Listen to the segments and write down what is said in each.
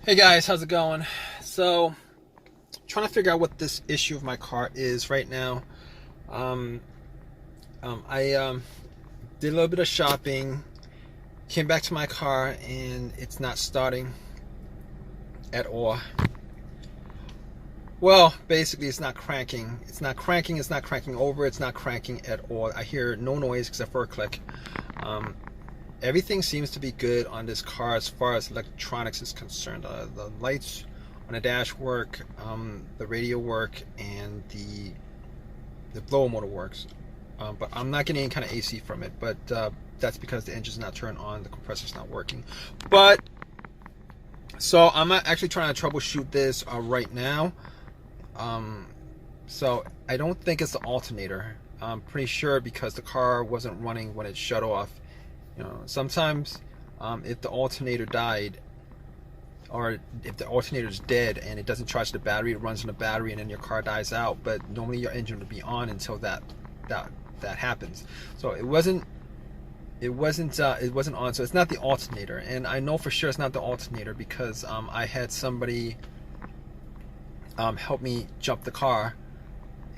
Hey guys, how's it going? So, trying to figure out what this issue of my car is right now. Um, I did a little bit of shopping, came back to my car, and it's not starting at all. Well, basically, it's not cranking. It's not cranking. It's not cranking over. It's not cranking at all. I hear no noise except for a click. Um, Everything seems to be good on this car as far as electronics is concerned. The lights on the dash work, the radio work, and the blower motor works. But I'm not getting any kind of AC from it. But that's because the engine's not turned on, the compressor's not working. But so I'm actually trying to troubleshoot this right now. So I don't think it's the alternator. I'm pretty sure because the car wasn't running when it shut off. You know, sometimes if the alternator died, or if the alternator is dead and it doesn't charge the battery, it runs on the battery and then your car dies out. But normally your engine will be on until that happens. So it wasn't on. So it's not the alternator, and I know for sure it's not the alternator because I had somebody help me jump the car,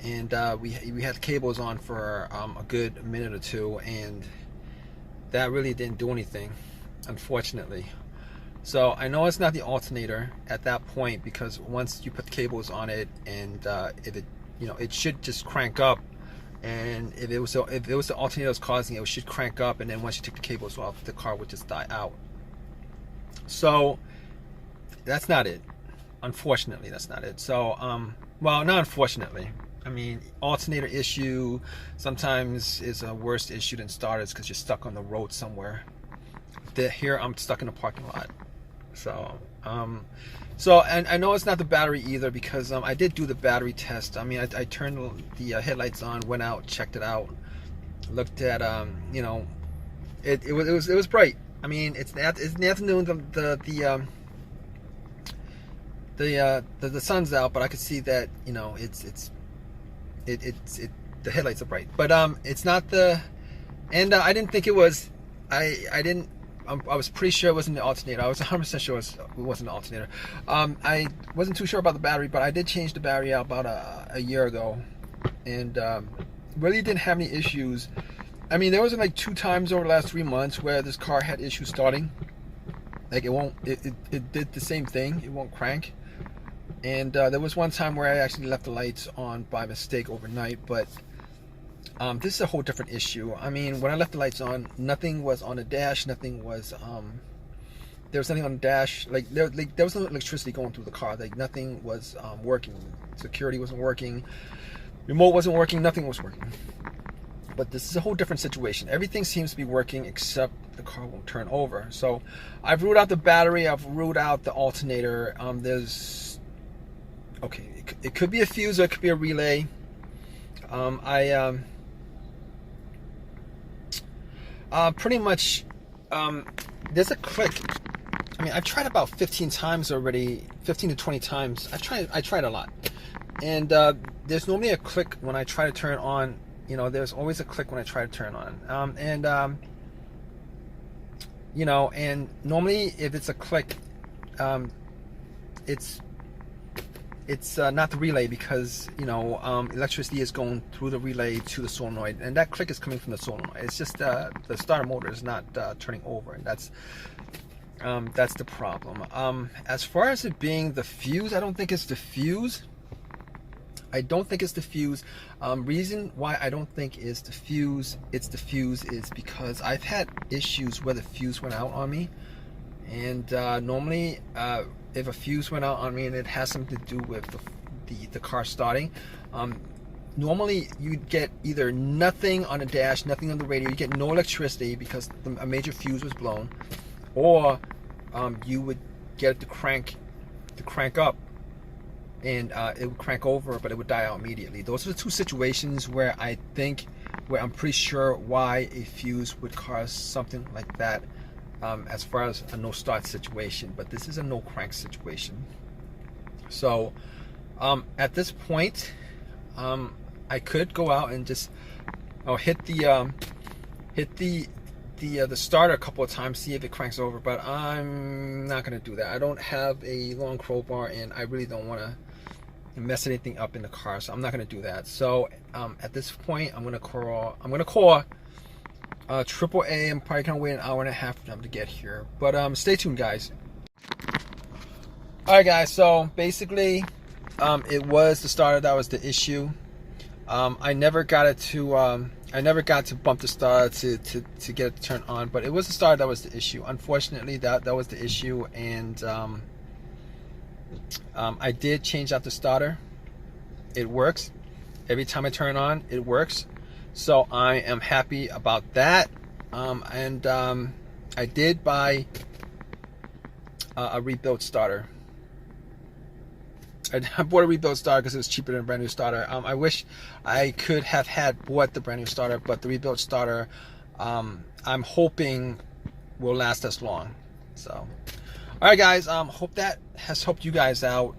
and we had cables on for a good minute or two, and that really didn't do anything, unfortunately. So I know it's not the alternator at that point, because once you put the cables on it, and if it, it should just crank up, and if it was the alternator that's causing it, it should crank up, and then once you take the cables off, the car would just die out. So that's not it. Unfortunately, that's not it. So well, not unfortunately. I mean, alternator issue sometimes is a worse issue than starters because you're stuck on the road somewhere. Here I'm stuck in a parking lot. So, and I know it's not the battery either, because I did do the battery test. I mean, I turned the headlights on, went out, checked it out, looked at it was bright. I mean, it's in the afternoon. The sun's out, but I could see that the headlights are bright, but it's not the, and I didn't think it was. I was pretty sure it wasn't the alternator. I was 100% sure it wasn't the alternator. I wasn't too sure about the battery, but I did change the battery out about a year ago, and really didn't have any issues. I mean, there was like 2 times over the last 3 months where this car had issues starting. Like it did the same thing. It won't crank. And there was one time where I actually left the lights on by mistake overnight, but this is a whole different issue. I mean, when I left the lights on, nothing was on the dash, nothing was, there was nothing on the dash, there was no electricity going through the car, like nothing was working. Security wasn't working, remote wasn't working, nothing was working. But this is a whole different situation. Everything seems to be working except the car won't turn over. So I've ruled out the battery, I've ruled out the alternator. Okay, it could be a fuse or it could be a relay. Pretty much, there's a click. I mean, I've tried about 15 times already, 15 to 20 times. I tried a lot. And there's normally a click when I try to turn on. There's always a click when I try to turn on. And normally if it's a click, it's not the relay, because electricity is going through the relay to the solenoid, and that click is coming from the solenoid. It's just the starter motor is not turning over, and that's the problem. As far as it being the fuse, I don't think it's the fuse. Reason why I don't think it's the fuse is because I've had issues where the fuse went out on me, and normally if a fuse went out on me and it has something to do with the car starting, normally you'd get either nothing on the dash, nothing on the radio, you get no electricity because a major fuse was blown, or you would get it to crank up, and it would crank over, but it would die out immediately. Those are the 2 situations where I'm pretty sure why a fuse would cause something like that, as far as a no start situation. But this is a no crank situation. So at this point, I could go out and just hit the the starter a couple of times, see if it cranks over, but I'm not gonna do that. I don't have a long crowbar, and I really don't want to mess anything up in the car, so I'm not gonna do that. So at this point, I'm gonna call AAA. I'm probably gonna wait an hour and a half for them to get here, but stay tuned, guys. All right, guys. So basically, it was the starter that was the issue. I never got to bump the starter to get it to turn on, but it was the starter that was the issue. Unfortunately, that was the issue, and I did change out the starter. It works. Every time I turn it on, it works. So I am happy about that. I did buy a rebuilt starter. I bought a rebuilt starter because it was cheaper than a brand new starter. I wish I could have bought the brand new starter, but the rebuilt starter, I'm hoping will last as long. So, all right, guys. Hope that has helped you guys out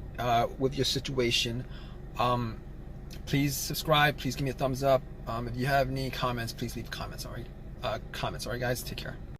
with your situation. Please subscribe. Please give me a thumbs up. If you have any comments, please leave comments. All right, guys. Take care.